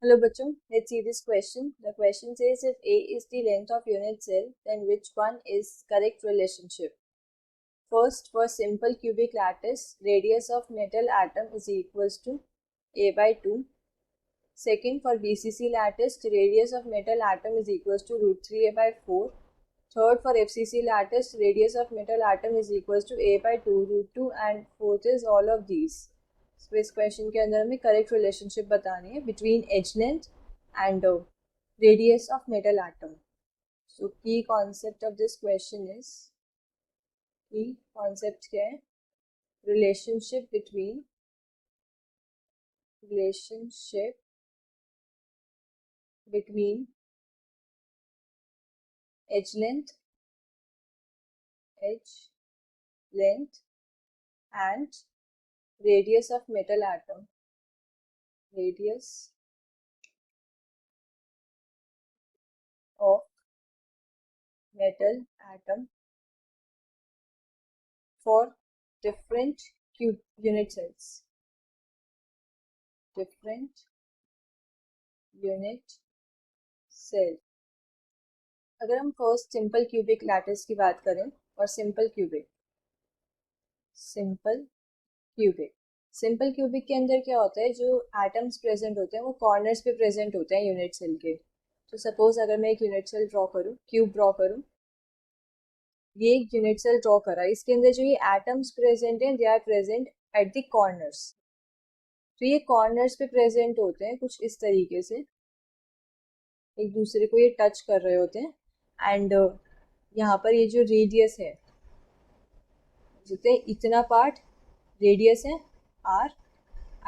Hello bachcho, let's see this question. The question says if A is the length of unit cell, then which one is correct relationship? First, for simple cubic lattice, radius of metal atom is equals to A by 2. Second, for BCC lattice, the radius of metal atom is equals to root 3A by 4. Third, for FCC lattice, radius of metal atom is equals to A by 2, root 2 and fourth is all of these. So इस question के अंदर हमें correct relationship बतानी है between edge length and radius of metal atom. So key concept of this question is, key concept क्या है? Relationship between edge length and radius of metal atom, radius of metal atom for different unit cells, अगर हम first simple cubic lattice की बात करें और simple cubic के अंदर क्या होता है, जो एटम्स प्रेजेंट होते हैं वो कॉर्नर्स पे प्रेजेंट होते हैं यूनिट सेल के. तो सपोज अगर मैं एक यूनिट सेल ड्रॉ करूं, क्यूब ड्रॉ करूं, ये एक यूनिट सेल ड्रॉ करा, इसके अंदर जो ये एटम्स प्रेजेंट हैं they are present at the corners. तो ये कॉर्नर्स पे प्रेजेंट होते हैं कुछ इस तरीके से, एक दूसरे को ये टच कर रहे होते हैं. एंड यहाँ पर ये जो रेडियस है, जितने इतना पार्ट रेडियस है आर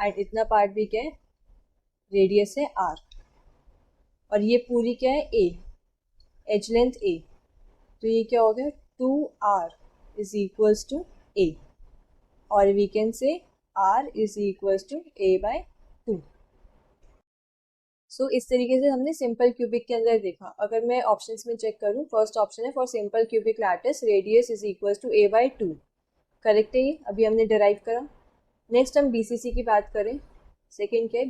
एंड इतना पार्ट भी क्या है, रेडियस है आर, और ये पूरी क्या है, ए, एज लेंथ ए. तो ये क्या हो गया, 2r is equals to A, और we can say r is equals to a by 2. So इस तरीके से हमने सिंपल क्यूबिक के अंदर देखा. अगर मैं ऑप्शंस में चेक करूं, फर्स्ट ऑप्शन है for simple cubic lattice radius is equals to a by 2, correct है ये, अभी हमने डिराइव करा. नेक्स्ट हम बीसीसी की बात करें. सेकेंड क्या है,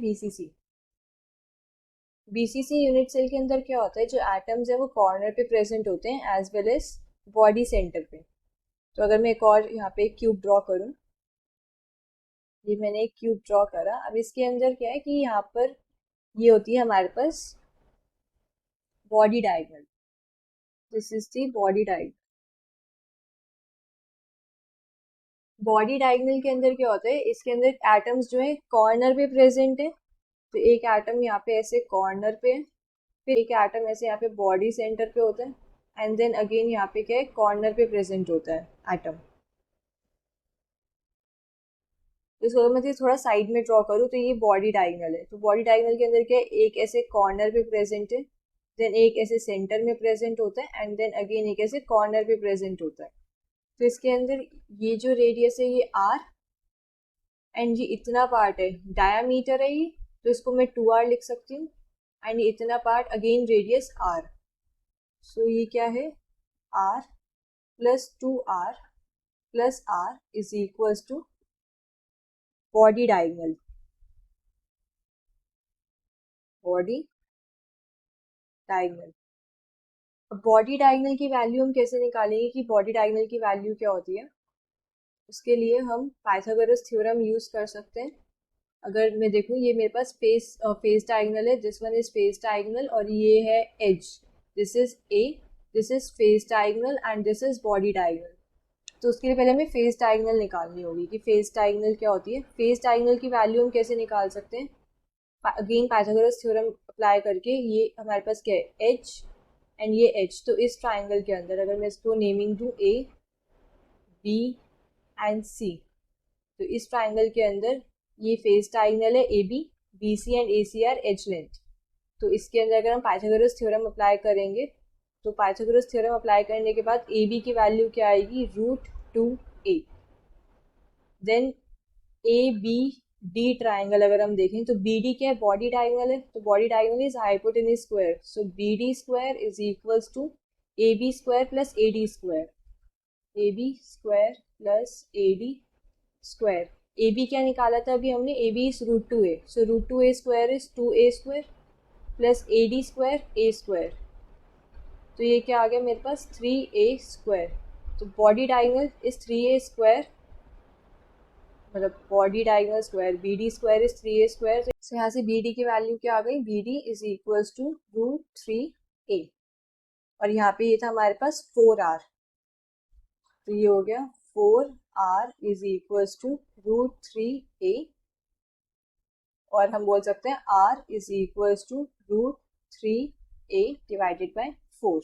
बीसीसी यूनिट सेल के अंदर क्या होता है, जो एटम्स है वो कॉर्नर पे प्रेजेंट होते हैं as well as body center पे. तो अगर मैं एक और यहाँ पे क्यूब ड्रॉ करूँ, ये मैंने एक क्यूब ड्रॉ करा. अब इसके अंदर क्या है कि यहाँ पर ये होती है हमारे पास body diagonal. This is the body diagonal. Body diagonal के अंदर क्या होता है, इसके अंदर एटम्स जो है कॉर्नर पे प्रेजेंट है. तो एक एटम यहाँ पे ऐसे कॉर्नर पे है, फिर एक एटम ऐसे यहाँ पे बॉडी सेंटर पे होता है, एंड देन अगेन यहाँ पे क्या है, कॉर्नर पे प्रेजेंट होता है एटम. इसको मैं थोड़ा साइड में ड्रॉ करूँ तो ये बॉडी डायगोनल है. तो बॉडी डायगोनल के अंदर क्या है, एक ऐसे कॉर्नर पे प्रेजेंट है, देन एक ऐसे सेंटर में प्रेजेंट होता है, एंड देन अगेन एक ऐसे कॉर्नर पे प्रेजेंट होता है. तो इसके अंदर ये जो रेडियस है ये आर, एंड ये इतना पार्ट है, डायामीटर है ये, तो इसको मैं 2r लिख सकती हूँ. एंड ये इतना part again radius r. So ये क्या है, r plus 2r plus r is equals to body diagonal. अब बॉडी डायगोनल की वैल्यू हम कैसे निकालेंगे कि बॉडी डायगोनल की वैल्यू क्या होती है? उसके लिए हम पाइथागोरस थ्योरम यूज कर सकते हैं. अगर मैं देखूँ, ये मेरे पास फेस डायगोनल है, this one is face diagonal, और ये है edge, this is a, this is face diagonal and this is body diagonal. तो उसके लिए पहले हमें फेस डायगोनल निकालनी होगी कि फेस डायगोनल क्या होती है. फेस डायगोनल की वैल्यू हम कैसे निकाल सकते हैं, अगेन पाइथागोरस थ्योरम अप्लाई करके. ये हमारे पास क्या है, एच एंड ये एच. तो इस ट्राइंगल के अंदर अगर मैं इसको नेमिंग दूँ ए बी एंड सी, तो इस ट्राइंगल के अंदर ये फेस डायगोनल है A B C and A C are edge length. तो इसके अंदर अगर हम पाइथागोरस थ्योरम अप्लाई करेंगे, तो पाइथागोरस थ्योरम अप्लाई करने के बाद ए बी की वैल्यू क्या आएगी, √2a. Then A B D triangle अगर हम देखें तो बी डी क्या है, बॉडी डायगोनल है, तो body diagonal is hypotenuse square. So B D square is equals to A B square plus A D square, A B square plus A D square. A B क्या निकाला था अभी हमने, A B is √2a. So √2a square is 2a square, plus AD square A square, तो ये क्या आ गया मेरे पास 3A स्क्वायर। तो body diagonal is 3A square, मतलब body diagonal square BD square is 3A square. तो यहाँ से BD की वैल्यू क्या आ गई, BD is equals to √3A, और यहाँ पे ये था हमारे पास 4R, तो ये हो गया 4R is equals to √3A, और हम बोल सकते हैं R is equals to √3A divided by 4।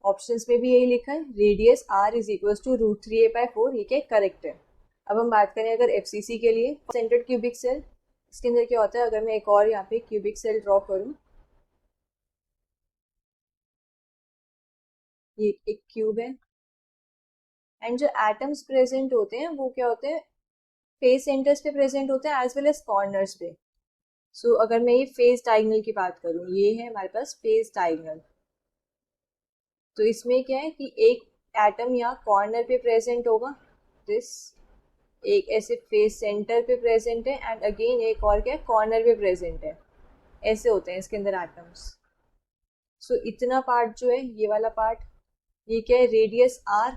Options में भी यही लिखा है, radius R is equals to √3A by 4, ये क्या करेक्ट है। अब हम बात करें अगर FCC के लिए, सेंटर्ड क्यूबिक सेल, इसके अंदर क्या होता है, अगर मैं एक और यहाँ पे क्यूबिक सेल ड्रॉ करूँ, ये एक क्यूब है, एंड जो एटम्स प्रेजेंट होते हैं वो क्या होते हैं, फेस सेंटर्स पे प्रेजेंट होते हैं एज वेल एज कॉर्नर्स पे। सो अगर मैं ये फेस डायगोनल की बात करूँ, ये है हमारे पास फेस डायगोनल, तो इसमें क्या है कि एक एटम यहाँ कॉर्नर पे प्रेजेंट होगा, दिस एक ऐसे फेस सेंटर पे प्रेजेंट है, एंड अगेन एक और क्या है कॉर्नर पे प्रेजेंट है, ऐसे होते हैं इसके अंदर एटम्स। सो इतना पार्ट जो है, ये वाला पार्ट, ये क्या है रेडियस R,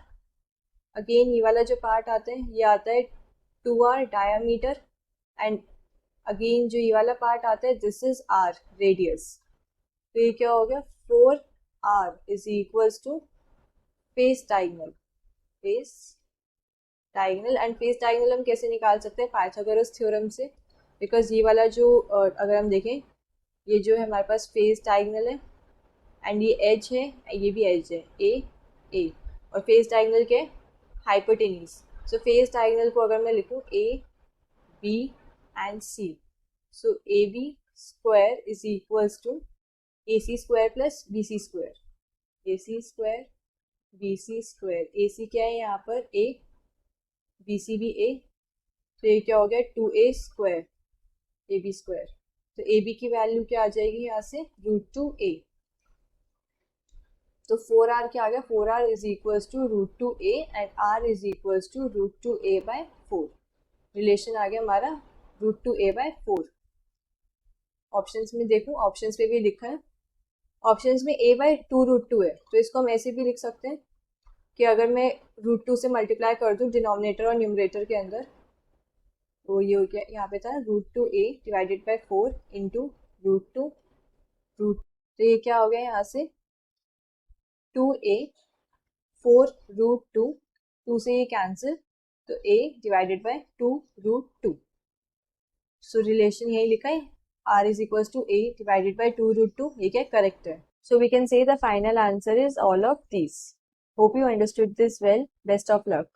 अगेन ये वाला जो पार्ट आता है ये आता है 2R डायामीटर, एंड अगेन जो ये वाला पार्ट आता है दिस इज R रेडियस। तो ये क्या हो गया 4R is equals to face diagonal, face diagonal. And face diagonal हम कैसे निकाल सकते हैं, पाइथागोरस थ्योरम से, बिकॉज ये वाला जो अगर हम देखें, ये जो है हमारे पास फेस डायगोनल है, एंड ये एज है, ये भी एज है ए, और फेस डायगोनल के हाइपोटेन्यूज। सो फेस डायगोनल को अगर मैं लिखूँ AB and C, so AB square is equals to AC square plus BC square, AC square BC square, AC क्या है यहाँ पर A, BC भी A, तो ये क्या हो गया 2A स्क्वायर AB स्क्वायर। तो AB की वैल्यू क्या आ जाएगी यहाँ से √2A, तो 4R क्या आ गया, 4R is equals to √2A and R is equals to √2A by 4। Relation आ गया हमारा √2A बाय 4। ऑप्शंस में देखूं, ऑप्शंस पे भी लिखा है, ऑप्शंस में A बाय 2√2 है, तो इसको हम ऐसे भी लिख सकते हैं कि अगर मैं √2 से मल्टीप्लाई कर दूं डिनोमिनेटर और न्यूमरेटर के अंदर, तो ये हो गया यहाँ पे था √2A डिवाइडेड बाय 4 इंटू √2 तो ये क्या हो गया यहाँ से 2A, 4√2, 2 से ये कैंसिल, तो A divided by 2√2। So relation यही लिखा है, R is equals to A divided by 2√2, ये क्या करेक्ट है। So we can say the final answer is all of this. Hope you understood this well, best of luck.